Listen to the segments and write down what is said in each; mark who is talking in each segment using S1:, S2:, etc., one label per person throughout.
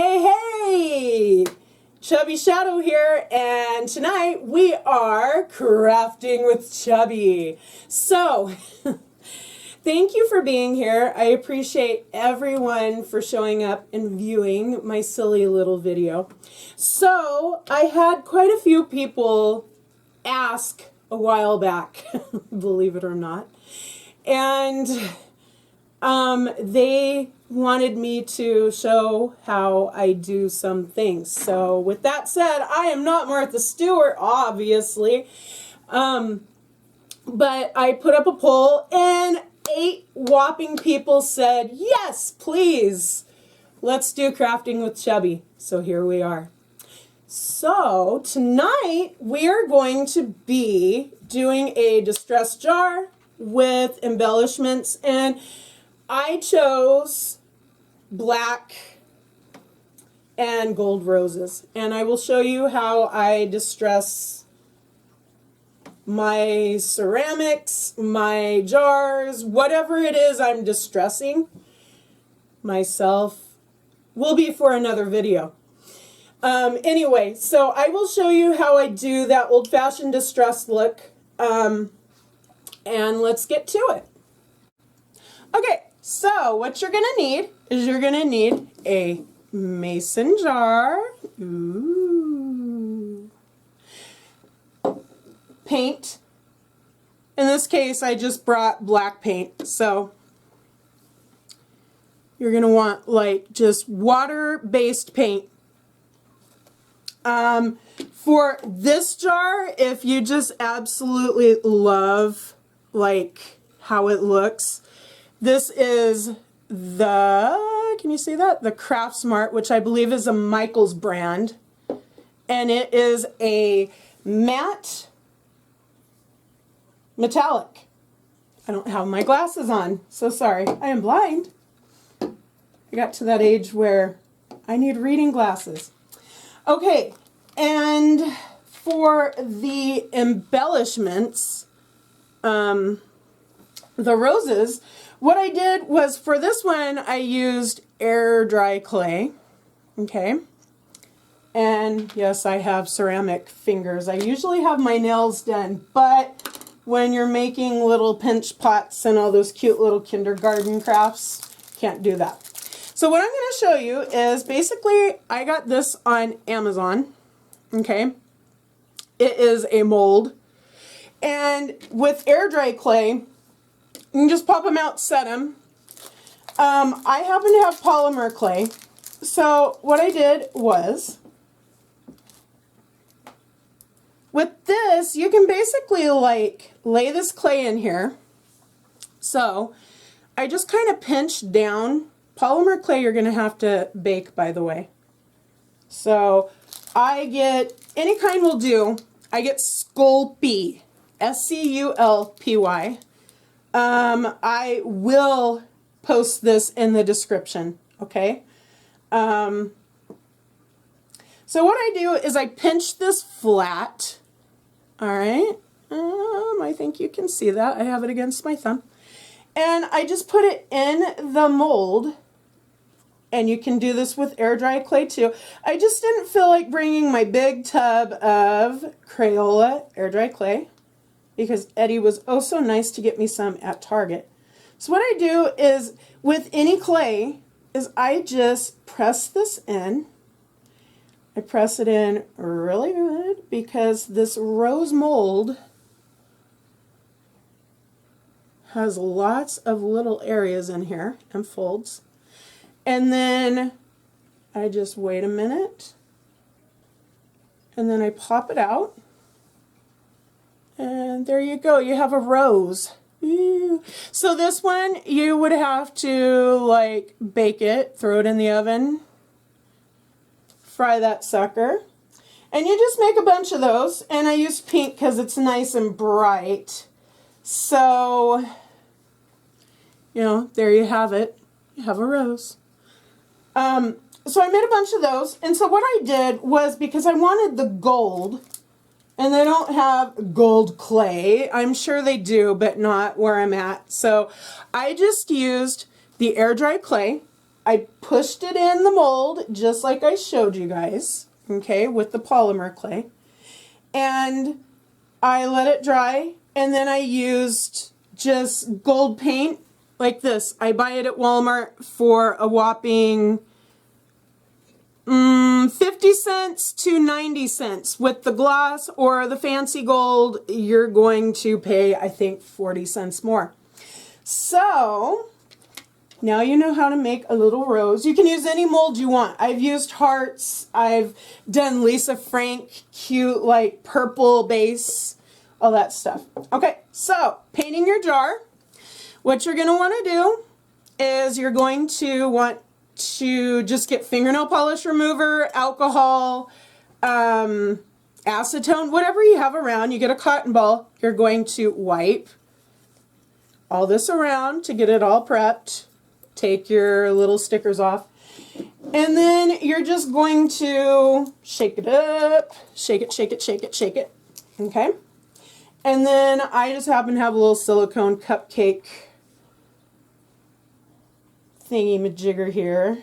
S1: Hey, hey! Chubby Shadow here, and tonight we are crafting with Chubby. So, thank you for being here. I appreciate everyone for showing up and viewing my silly little video. So, I had quite a few people ask a while back, believe it or not, and they wanted me to show how I do some things. So with that said, I am not Martha Stewart, obviously, but I put up a poll and 8 whopping people said, yes, please, let's do crafting with Chubby. So here we are. So tonight we are going to be doing a distress jar with embellishments, and I chose black and gold roses, and I will show you how I distress my ceramics, my jars, whatever it is I'm distressing myself will be for another video. Anyway, so I will show you how I do that old-fashioned distress look, and let's get to it. Okay. So what you're going to need is you're going to need a mason jar, paint. In this case, I just brought black paint. So you're going to want like just water-based paint. For this jar, if you just absolutely love like how it looks, this is the, can you see that? The Craft Smart, which I believe is a Michaels brand. And it is a matte metallic. I don't have my glasses on, so sorry. I am blind. I got to that age where I need reading glasses. Okay, and for the embellishments, the roses, what I did was, for this one, I used air dry clay, okay? And yes, I have ceramic fingers. I usually have my nails done, but when you're making little pinch pots and all those cute little kindergarten crafts, can't do that. So what I'm going to show you is, basically, I got this on Amazon, okay? It is a mold, and with air dry clay, you can just pop them out, set them. I happen to have polymer clay. So what I did was, with this, you can basically like lay this clay in here. So I just kind of pinch down. Polymer clay you're going to have to bake, by the way. So I get, any kind will do. I get Sculpy, S-C-U-L-P-Y. I will post this in the description, okay? So what I do is I pinch this flat, all right? I think you can see that. I have it against my thumb. And I just put it in the mold, and you can do this with air dry clay too. I just didn't feel like bringing my big tub of Crayola air dry clay, because Eddie was oh so nice to get me some at Target. So what I do is, with any clay, is I just press this in. I press it in really good, because this rose mold has lots of little areas in here and folds. And then I just wait a minute, and then I pop it out. And there you go, you have a rose. Ooh. So this one, you would have to like bake it, throw it in the oven, fry that sucker. And you just make a bunch of those, and I use pink because it's nice and bright. So, you know, there you have it. You have a rose. So I made a bunch of those, and so what I did was, because I wanted the gold, and they don't have gold clay. I'm sure they do, but not where I'm at. So I just used the air dry clay. I pushed it in the mold just like I showed you guys, okay, with the polymer clay. And I let it dry, and then I used just gold paint like this. I buy it at Walmart for a whopping 50 cents to 90 cents. With the gloss or the fancy gold, you're going to pay, I think, 40 cents more. So now you know how to make a little rose. You can use any mold you want. I've used hearts. I've done Lisa Frank, cute like purple base, all that stuff. Okay, so painting your jar. What you're going to want to do is you're going to want to just get fingernail polish remover, alcohol, acetone, whatever you have around. You get a cotton ball. You're going to wipe all this around to get it all prepped. Take your little stickers off. And then you're just going to shake it up. Shake it, shake it, shake it, shake it. Okay? And then I just happen to have a little silicone cupcake thingy-majigger here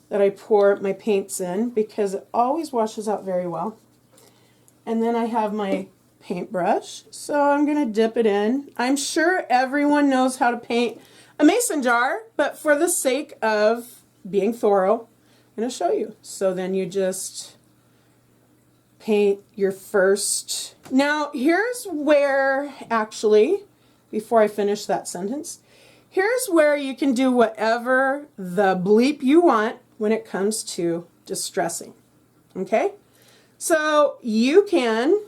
S1: that I pour my paints in because it always washes out very well. And then I have my paintbrush, so I'm going to dip it in. I'm sure everyone knows how to paint a mason jar, but for the sake of being thorough, I'm going to show you. So then you just paint your first. Now here's where, actually, before I finish that sentence, here's where you can do whatever the bleep you want when it comes to distressing. Okay? So you can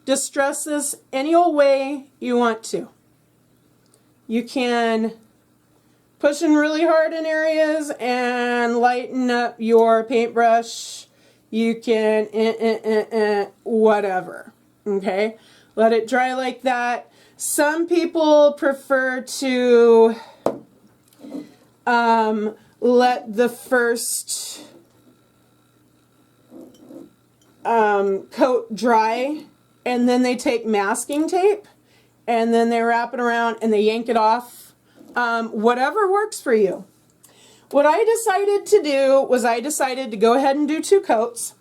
S1: distress this any old way you want to. You can push in really hard in areas and lighten up your paintbrush. You can whatever. Okay? Let it dry like that. Some people prefer to let the first coat dry, and then they take masking tape and then they wrap it around and they yank it off. Whatever works for you. What I decided to do was I decided to go ahead and do 2 coats,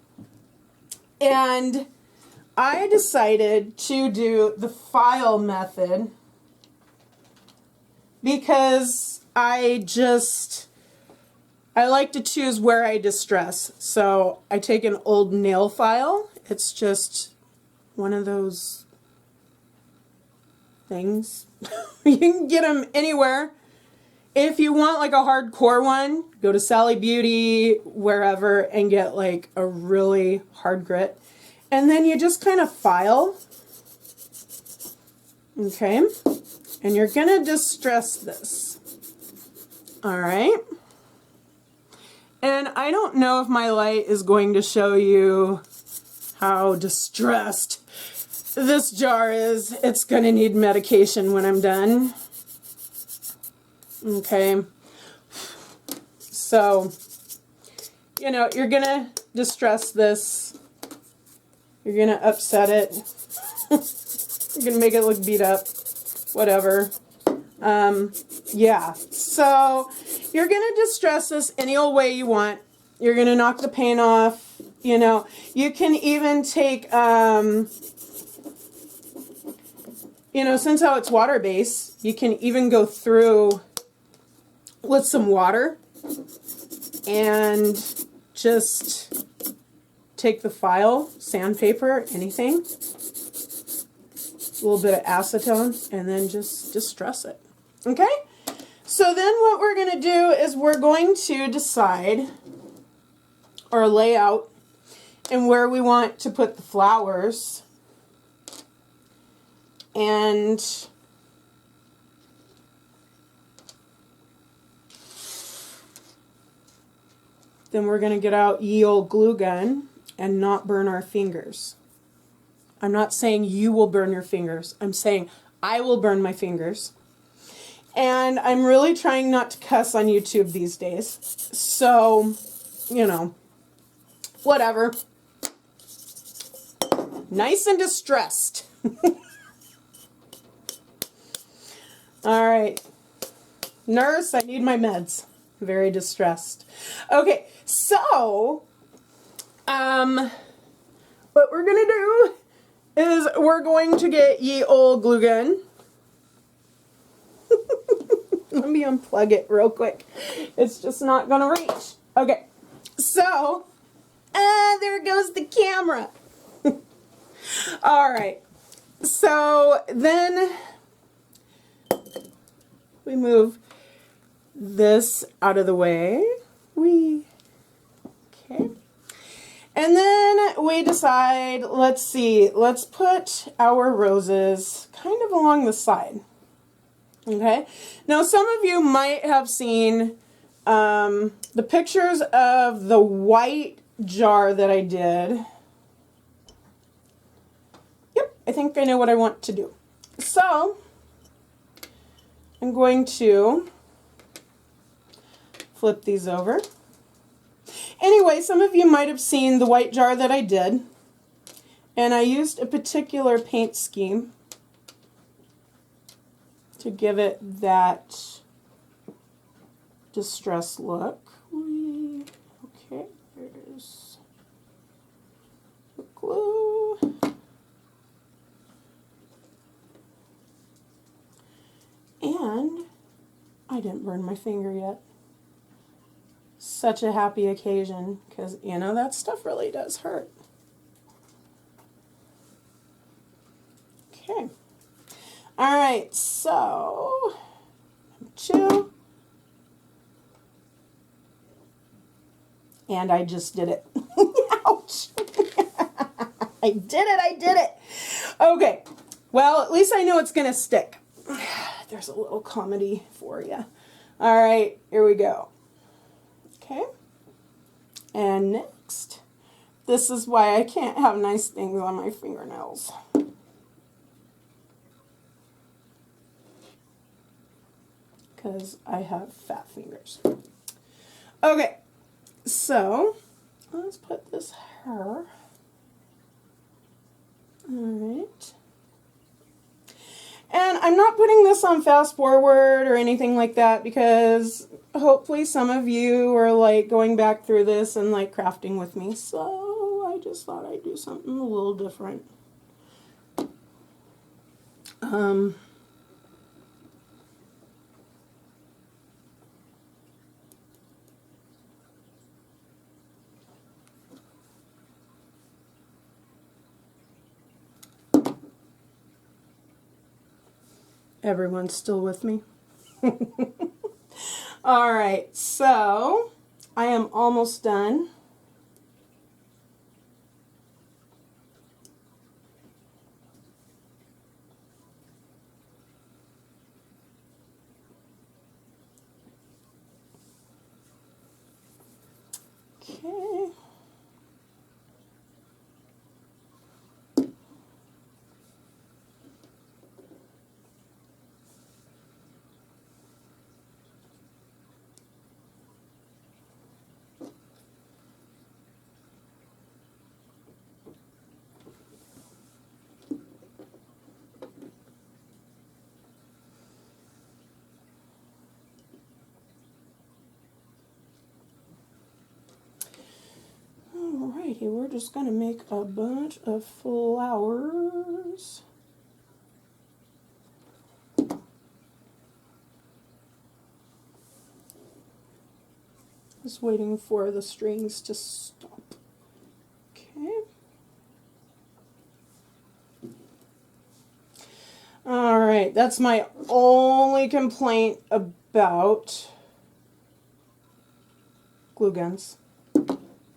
S1: and I decided to do the file method because I like to choose where I distress. So I take an old nail file. It's just one of those things. You can get them anywhere. If you want like a hardcore one, go to Sally Beauty, wherever, and get like a really hard grit. And then you just kind of file. Okay? And you're going to distress this. Alright? And I don't know if my light is going to show you how distressed this jar is. It's going to need medication when I'm done. Okay? So, you know, you're going to distress this. You're going to upset it. You're going to make it look beat up. Whatever. Yeah. So, you're going to distress this any old way you want. You're going to knock the paint off. You know, you can even take, you know, since how it's water-based, you can even go through with some water and just take the file, sandpaper, anything, a little bit of acetone, and then just distress it. Okay? So then what we're going to do is we're going to decide or lay out and where we want to put the flowers. And then we're going to get out ye old glue gun and not burn our fingers. I'm not saying you will burn your fingers. I'm saying I will burn my fingers. And I'm really trying not to cuss on YouTube these days. So, you know, whatever. Nice and distressed. All right. Nurse, I need my meds. very distressed. Okay, so, what we're gonna do is we're going to get ye old glue gun. Let me unplug it real quick. It's just not gonna reach. Okay, so, there goes the camera. All right, so then we move this out of the way. Okay. And then we decide, let's see, let's put our roses kind of along the side. Okay. Now some of you might have seen the pictures of the white jar that I did. Yep, I think I know what I want to do. So I'm going to flip these over. Anyway, some of you might have seen the white jar that I did, and I used a particular paint scheme to give it that distressed look. Okay, there's the glue. And I didn't burn my finger yet. Such a happy occasion, because, you know, that stuff really does hurt. Okay. All right, so 2. And I just did it. Ouch. I did it. Okay. Well, at least I know it's going to stick. There's a little comedy for you. All right, here we go. Okay, and next, this is why I can't have nice things on my fingernails. Because I have fat fingers. Okay, so let's put this here. All right. And I'm not putting this on fast forward or anything like that because hopefully some of you are like going back through this and like crafting with me. So I just thought I'd do something a little different. Everyone's still with me? All right, so I am almost done. Okay. Alrighty, we're just going to make a bunch of flowers. Just waiting for the strings to stop. Okay. Alright, that's my only complaint about glue guns.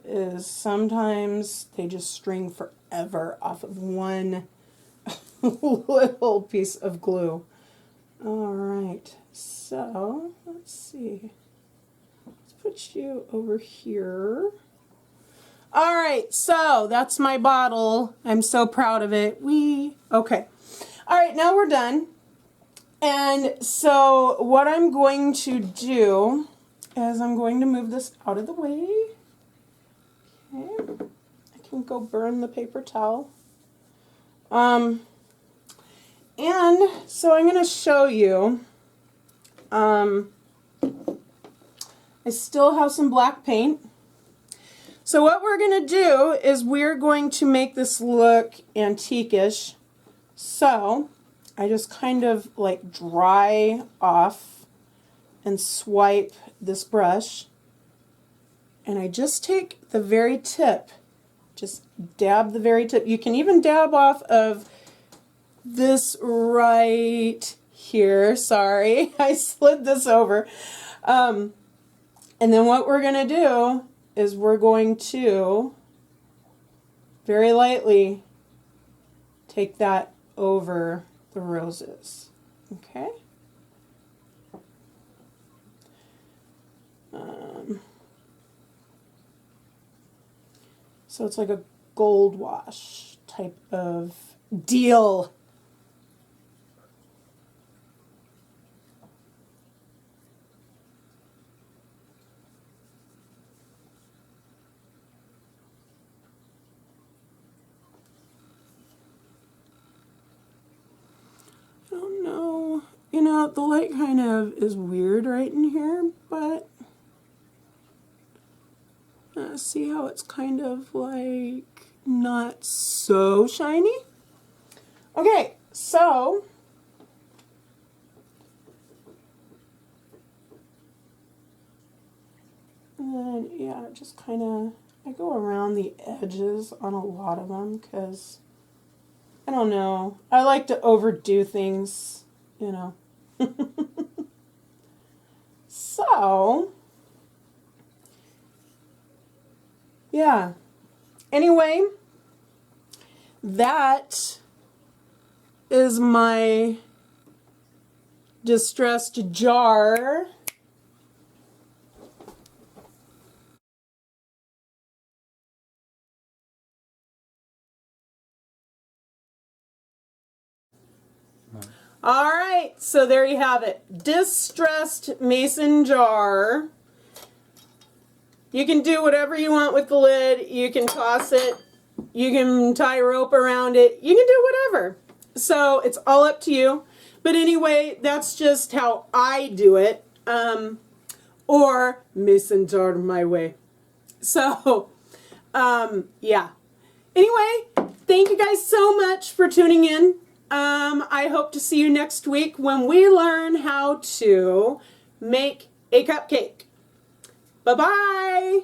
S1: Is sometimes they just string forever off of one little piece of glue. Alright, so let's see. Let's put you over here. Alright, so that's my bottle. I'm so proud of it. Okay. Alright, now we're done. And so what I'm going to do is I'm going to move this out of the way. Okay, I can go burn the paper towel. And so I'm going to show you I still have some black paint. So what we're going to do is we're going to make this look antique-ish. So I just kind of like dry off and swipe this brush. And I just take the very tip, just dab the very tip. You can even dab off of this right here. Sorry, I slid this over. And then what we're going to do is we're going to very lightly take that over the roses. Okay? So it's like a gold wash type of deal. You know, the light kind of is weird right in here, but see how it's kind of like not so shiny? Okay, so and then, yeah, just kind of, I go around the edges on a lot of them because, I don't know, I like to overdo things, you know. So, yeah. Anyway, that is my distressed jar. All right, so there you have it. Distressed mason jar. You can do whatever you want with the lid. You can toss it. You can tie rope around it. You can do whatever. So it's all up to you. But anyway, that's just how I do it. Or mason jar my way. So, yeah. Anyway, thank you guys so much for tuning in. I hope to see you next week when we learn how to make a cupcake. Bye-bye.